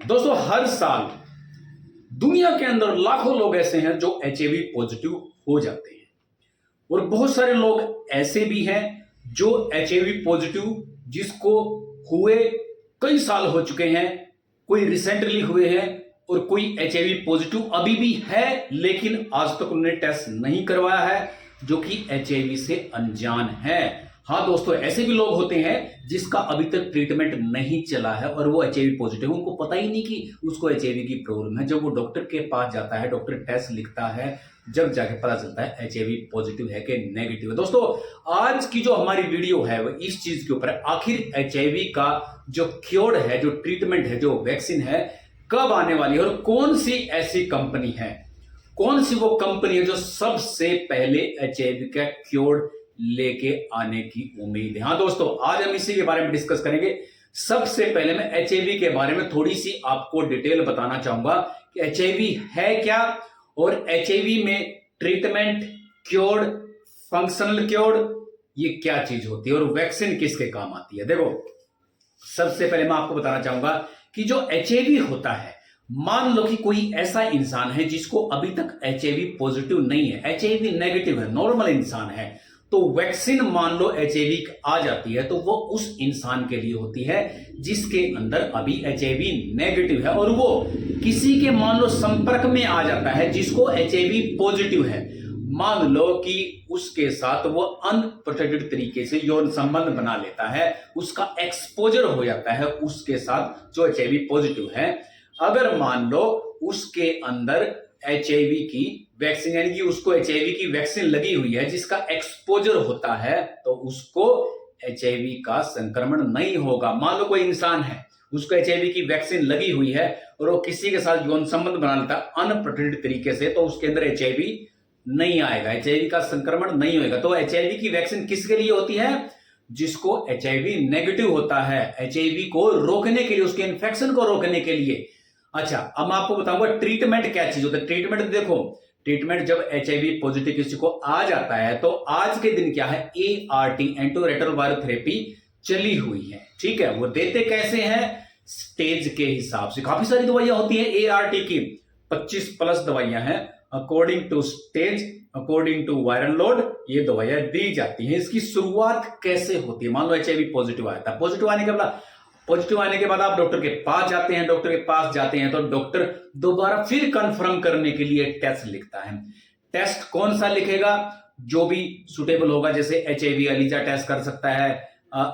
दोस्तों, हर साल दुनिया के अंदर लाखों लोग ऐसे हैं जो एचआईवी पॉजिटिव हो जाते हैं और बहुत सारे लोग ऐसे भी हैं जो एचआईवी पॉजिटिव जिसको हुए कई साल हो चुके हैं, कोई रिसेंटली हुए हैं और कोई एचआईवी पॉजिटिव अभी भी है लेकिन आज तक उन्होंने टेस्ट नहीं करवाया है, जो कि एचआईवी से अनजान है। हाँ दोस्तों, ऐसे भी लोग होते हैं जिसका अभी तक ट्रीटमेंट नहीं चला है और वो एचआईवी पॉजिटिव, उनको पता ही नहीं कि उसको एचआईवी की प्रॉब्लम है। जब वो डॉक्टर के पास जाता है, डॉक्टर टेस्ट लिखता है, जब जाके पता चलता है एचआईवी पॉजिटिव है कि नेगेटिव है। दोस्तों, आज की जो हमारी वीडियो है वो इस चीज के ऊपर है, आखिर एचआईवी का जो क्योर है, जो ट्रीटमेंट है, जो वैक्सीन है, कब आने वाली है और कौन सी ऐसी कंपनी है, कौन सी वो कंपनी है जो सबसे पहले एचआईवी का क्योर लेके आने की उम्मीद है। हाँ दोस्तों, आज हम इसी के बारे में डिस्कस करेंगे। सबसे पहले मैं एचआईवी के बारे में थोड़ी सी आपको डिटेल बताना चाहूंगा कि एचआईवी है क्या और एचआईवी में ट्रीटमेंट, क्योर, फंक्शनल क्योर, ये क्या चीज होती है और वैक्सीन किसके काम आती है। देखो, सबसे पहले मैं आपको बताना चाहूंगा कि जो एचआईवी होता है, मान लो कि कोई ऐसा इंसान है जिसको अभी तक एचआईवी पॉजिटिव नहीं है, एचआईवी नेगेटिव है, नॉर्मल इंसान है, तो वैक्सीन मान लो एचआईवी आ जाती है तो वो उस इंसान के लिए होती है जिसके अंदर अभी एचआईवी नेगेटिव है और वो किसी के मान लो संपर्क में आ जाता है जिसको एचआईवी पॉजिटिव है। मान लो कि उसके साथ वो अनप्रोटेक्टेड तरीके से यौन संबंध बना लेता है, उसका एक्सपोजर हो जाता है उसके साथ जो एचआईवी पॉजिटिव है। अगर मान लो उसके अंदर एचआईवी की वैक्सीन, यानी कि उसको एचआईवी की वैक्सीन लगी हुई है, जिसका एक्सपोजर होता है, तो उसको एचआईवी का संक्रमण नहीं होगा। मान लो कोई इंसान है, उसको एचआईवी की वैक्सीन लगी हुई है और वो किसी के साथ यौन संबंध बना लेता है अनप्रोटेक्टेड तरीके से, तो उसके अंदर एचआईवी नहीं आएगा, एचआईवी का संक्रमण नहीं होगा। तो एचआईवी की वैक्सीन किसके लिए होती है? जिसको एचआईवी नेगेटिव होता है, एचआईवी को रोकने के लिए, उसके इन्फेक्शन को रोकने के लिए। अच्छा, अब मैं आपको बताऊंगा ट्रीटमेंट क्या चीज होता है। ट्रीटमेंट देखो, ट्रीटमेंट जब एचआईवी पॉजिटिव किसी को आ जाता है तो आज के दिन क्या है, एआरटी, एंटी रेट्रोवायरल थेरेपी चली हुई है। ठीक है, वो देते कैसे हैं? स्टेज के हिसाब से। काफी सारी दवाइयां होती हैं एआरटी की, 25 प्लस दवाइयां हैं, according to stage, according to viral load ये दवाइयां दी जाती हैं। इसकी शुरुआत कैसे होती है? मान लो एचआईवी पॉजिटिव आया था, पॉजिटिव आने के बाद आप डॉक्टर के पास जाते हैं, डॉक्टर के पास जाते हैं तो डॉक्टर दोबारा फिर कंफर्म करने के लिए टेस्ट लिखता है। टेस्ट कौन सा लिखेगा? जो भी सुटेबल होगा, जैसे एचआईवी एलिजा टेस्ट कर सकता है,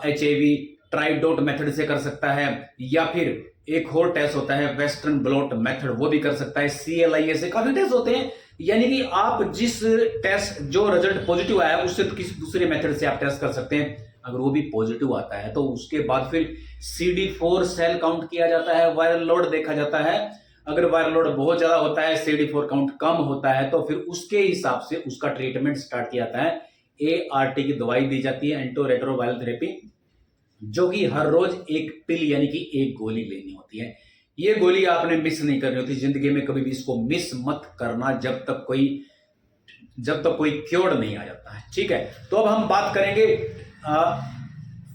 एचआईवी ट्राइडोट मेथड से कर सकता है, या फिर एक और टेस्ट होता है वेस्टर्न ब्लॉट मेथड, वो भी कर सकता है। CLIA से काफी टेस्ट होते हैं, यानी कि आप जिस टेस्ट, जो रिजल्ट पॉजिटिव आया उससे किसी दूसरे मेथड से आप टेस्ट कर सकते हैं। अगर वो भी पॉजिटिव आता है तो उसके बाद फिर CD4 सेल काउंट किया जाता है, वायरल लोड देखा जाता है। अगर वायरल लोड बहुत ज्यादा होता है, CD4 काउंट कम होता है, तो फिर उसके हिसाब से उसका ट्रीटमेंट स्टार्ट किया जाता है। ART की दवाई दी जाती है, एंटी रेट्रोवायरल थेरेपी, जो कि हर रोज एक पिल यानी कि एक गोली लेनी होती है। ये गोली आपने मिस नहीं करनी होती जिंदगी में, कभी भी इसको मिस मत करना जब तक कोई क्योर नहीं आ जाता है। ठीक है, तो अब हम बात करेंगे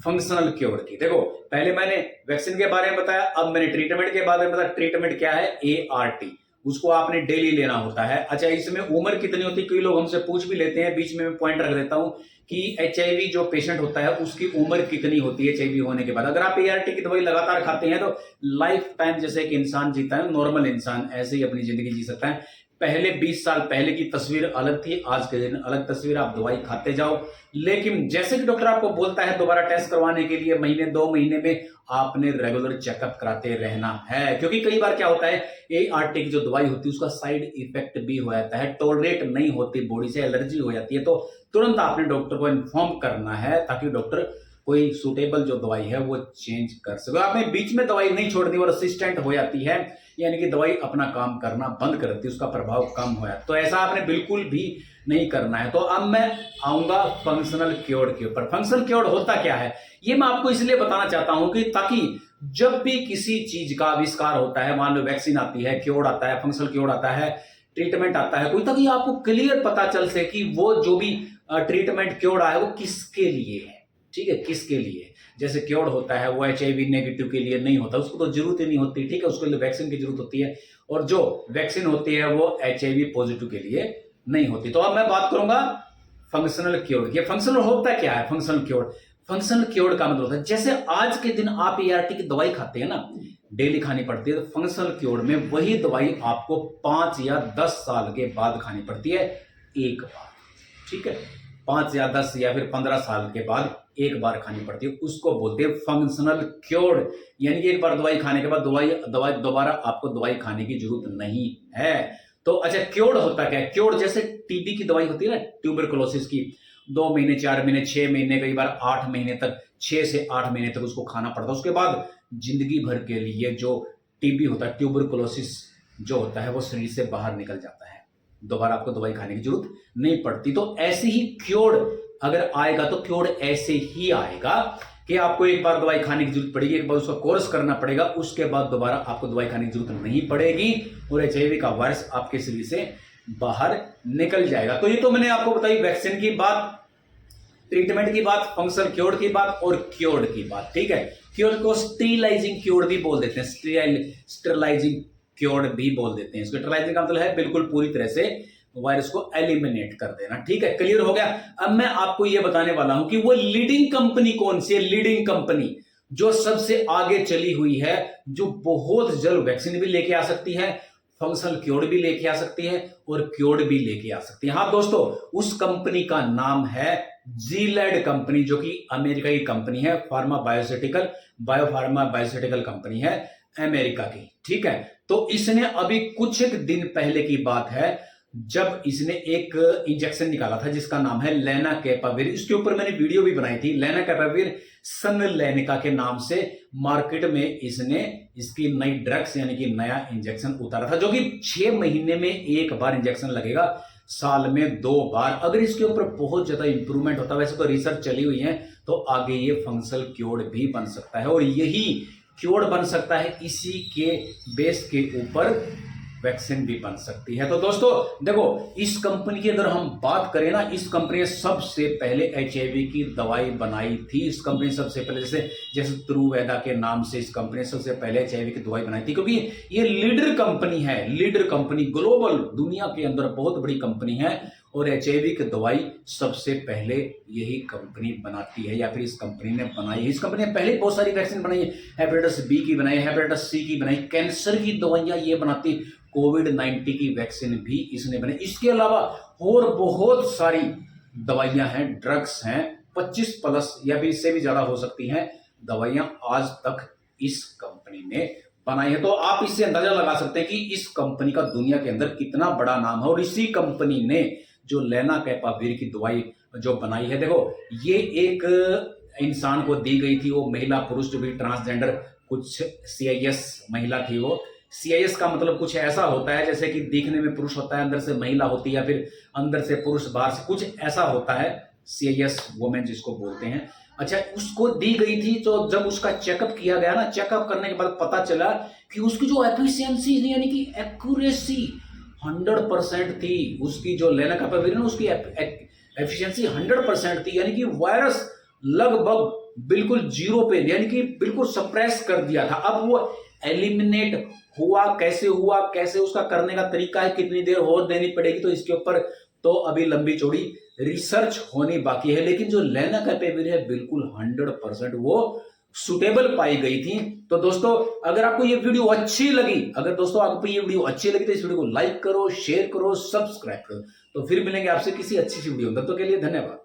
फंक्शनल क्योर की। देखो, पहले मैंने वैक्सीन के बारे में बताया, अब मैंने ट्रीटमेंट के बारे में बताया। ट्रीटमेंट क्या है? ART, उसको आपने डेली लेना होता है। अच्छा, इसमें उम्र कितनी होती है? कई लोग हमसे पूछ भी लेते हैं, बीच में मैं पॉइंट रख देता हूं कि एचआईवी जो पेशेंट होता है उसकी उम्र कितनी होती है एचआईवी होने के बाद। अगर आप ART की दवाई लगातार खाते हैं तो लाइफ टाइम जैसे एक इंसान जीता है, नॉर्मल इंसान ऐसे ही अपनी जिंदगी जी सकता है। पहले 20 साल पहले की तस्वीर अलग थी, आज के दिन अलग तस्वीर। आप दवाई खाते जाओ, लेकिन जैसे कि डॉक्टर आपको बोलता है दोबारा टेस्ट करवाने के लिए, महीने 2 महीने में आपने रेगुलर चेकअप कराते रहना है। क्योंकि कई बार क्या होता है, ART की जो दवाई होती है उसका साइड इफेक्ट भी हो जाता है, टॉलरेट नहीं होती, बॉडी से एलर्जी हो जाती है, तो तुरंत आपने डॉक्टर को इन्फॉर्म करना है ताकि डॉक्टर कोई सुटेबल जो दवाई है वो चेंज कर सके। आपने बीच में दवाई नहीं छोड़नी और रेसिस्टेंट हो जाती है, यानी कि दवाई अपना काम करना बंद कर देती है, उसका प्रभाव कम हो जाता है, तो ऐसा आपने बिल्कुल भी नहीं करना है। तो अब मैं आऊंगा फंक्शनल क्योर के ऊपर। फंक्शनल क्योर होता क्या है, ये मैं आपको इसलिए बताना चाहता हूं कि ताकि जब भी किसी चीज का आविष्कार होता है, मान लो वैक्सीन आती है, क्योर आता है, फंक्शनल क्योर आता है, ट्रीटमेंट आता है कोई, ताकि आपको क्लियर पता चल सके कि वो जो भी ट्रीटमेंट क्योर आया है वो किसके लिए है। ठीक है, किसके लिए, जैसे क्योर्ड होता है वो HIV नेगेटिव के लिए नहीं होता, उसको तो जरूरत ही नहीं होती, ठीक है, उसके लिए वैक्सीन की जरूरत होती है, और जो वैक्सीन होती है वो HIV पॉजिटिव के लिए नहीं होती। तो अब मैं बात करूंगा फंक्शनल क्योर्ड की। फंक्शनल होता क्या है फंक्शनल क्योर्ड? फंक्शनल क्योर्ड का मतलब होता है जैसे आज के दिन आप ART की दवाई खाते हैं ना, डेली खानी पड़ती है, तो फंक्शनल क्योर्ड में वही दवाई आपको 5 या 10 साल के बाद खानी पड़ती है, एक बार, ठीक है, 5 या 10 या फिर 15 साल के बाद एक बार खानी पड़ती है, उसको बोलते हैं फंक्शनल क्योर्ड। यानी कि एक बार दवाई खाने के बाद दवाई दोबारा आपको दवाई खाने की जरूरत नहीं है। तो अच्छा, क्योर्ड होता क्या है? क्योर्ड जैसे टीबी की दवाई होती है ना, ट्यूबरकुलोसिस की, 2 महीने 4 महीने 6 महीने कई बार 8 महीने तक, 6 से 8 महीने तक उसको खाना पड़ता है। उसके बाद जिंदगी भर के लिए जो टीबी होता है, ट्यूबरकुलोसिस जो होता है, वो शरीर से बाहर निकल जाता है, दोबारा आपको दवाई खाने की जरूरत नहीं पड़ती। तो ऐसे ही क्योर्ड अगर आएगा तो क्योर्ड ऐसे ही आएगा कि आपको एक बार दवाई खाने की जरूरत पड़ेगी, एक बार उसका कोर्स करना पड़ेगा, उसके बाद दोबारा आपको दवाई खाने की जरूरत नहीं पड़ेगी और HIV का वायरस आपके शरीर से बाहर निकल जाएगा। तो ये तो मैंने आपको बताई वैक्सीन की बात, ट्रीटमेंट की बात, फंक्शनल क्योर्ड की बात और क्योर्ड की बात, ठीक है। क्योर्ड को स्टेरिलाइजिंग क्योर्ड भी बोल देते हैं, स्टेरिलाइजिंग क्योर्ड भी बोल देते हैं। स्टेरिलाइजिंग का मतलब है बिल्कुल पूरी तरह से वायरस को एलिमिनेट कर देना, ठीक है, क्लियर हो गया। अब मैं आपको यह बताने वाला हूं कि वो लीडिंग कंपनी कौन सी है, लीडिंग कंपनी जो सबसे आगे चली हुई है, जो बहुत जल्द वैक्सीन भी लेके आ सकती है, फंक्शनल क्योर्ड भी लेके आ सकती है और क्योर्ड भी लेके आ सकती है। हाँ दोस्तों, उस कंपनी का नाम है जीलैड कंपनी, जो कि अमेरिका की कंपनी है, बायोफार्मा बायोसिटिकल कंपनी है अमेरिका की, ठीक है। तो इसने अभी कुछ एक दिन पहले की बात है जब इसने एक इंजेक्शन निकाला था जिसका नाम है लेनाकैपाविर। इसके ऊपर मैंने वीडियो भी बनाई थी। लेनाकैपाविर सनलेनिका के नाम से मार्केट में इसने इसकी नई ड्रग्स यानी कि नया इंजेक्शन उतारा था, जो कि 6 महीने में एक बार इंजेक्शन लगेगा, साल में 2 बार। अगर इसके ऊपर बहुत ज्यादा इंप्रूवमेंट होता है, वैसे तो रिसर्च चली हुई है, तो आगे ये फंक्शनल क्योर्ड भी बन सकता है और यही क्योर्ड बन सकता है, इसी के बेस के ऊपर वैक्सीन भी बन सकती है। तो दोस्तों देखो, इस कंपनी की अगर हम बात करें ना, इस कंपनी ने सबसे पहले HIV की दवाई बनाई थी। इस कंपनी सबसे पहले जैसे त्रुवेदा के नाम से इस कंपनी ने सबसे पहले HIV की दवाई बनाई थी, क्योंकि ये लीडर कंपनी है, लीडर कंपनी, ग्लोबल दुनिया के अंदर बहुत बड़ी कंपनी है और HIV की दवाई सबसे पहले यही कंपनी बनाती है या फिर इस कंपनी ने बनाई है। इस कंपनी ने पहले बहुत सारी वैक्सीन बनाई है, हेपेटाइटिस B की बनाई, हेपेटाइटिस C की बनाई, कैंसर की दवाइयां ये बनाती, कोविड-19 की वैक्सीन भी इसने बनाई। इसके अलावा और बहुत सारी दवाइयां हैं, ड्रग्स हैं, 25+ या भी इससे भी ज्यादा हो सकती हैं दवाइयां आज तक इस कंपनी ने बनाई है। तो आप इससे अंदाजा लगा सकते हैं कि इस कंपनी का दुनिया के अंदर कितना बड़ा नाम है। और इसी कंपनी ने जो लेनाकैपाविर की दवाई जो बनाई है, देखो ये एक इंसान को दी गई थी, वो महिला पुरुष जो भी ट्रांसजेंडर कुछ CIS महिला थी। वो CIS का मतलब कुछ ऐसा होता है जैसे कि दिखने में पुरुष होता है, अंदर से महिला होती है, या फिर अंदर से पुरुष बाहर से, कुछ ऐसा होता है, CIS वुमेन जिसको बोलते हैं। अच्छा, उसको दी गई थी, तो जब उसका चेकअप किया गया ना, चेकअप करने के बाद पता चला कि उसकी जो एफिशिएंसी यानी कि एक्यूरेसी 100% थी। उसकी जो लेनाकैपाविर ना, उसकी एफिशिएंसी 100% थी, यानी कि वायरस लगभग बिल्कुल 0 पे, यानी कि बिल्कुल सप्रेस कर दिया था। अब वो एलिमिनेट हुआ, कैसे उसका करने का तरीका है, कितनी देर और देनी पड़ेगी, तो इसके ऊपर तो अभी लंबी चौड़ी रिसर्च होनी बाकी है। लेकिन जो लेनाकैपाविर है बिल्कुल 100% वो सुटेबल पाई गई थी। तो दोस्तों अगर आपको ये वीडियो अच्छी लगी, तो इस वीडियो को लाइक करो, शेयर करो, सब्सक्राइब करो। तो फिर मिलेंगे आपसे किसी अच्छी सी वीडियो। तब तक के लिए धन्यवाद।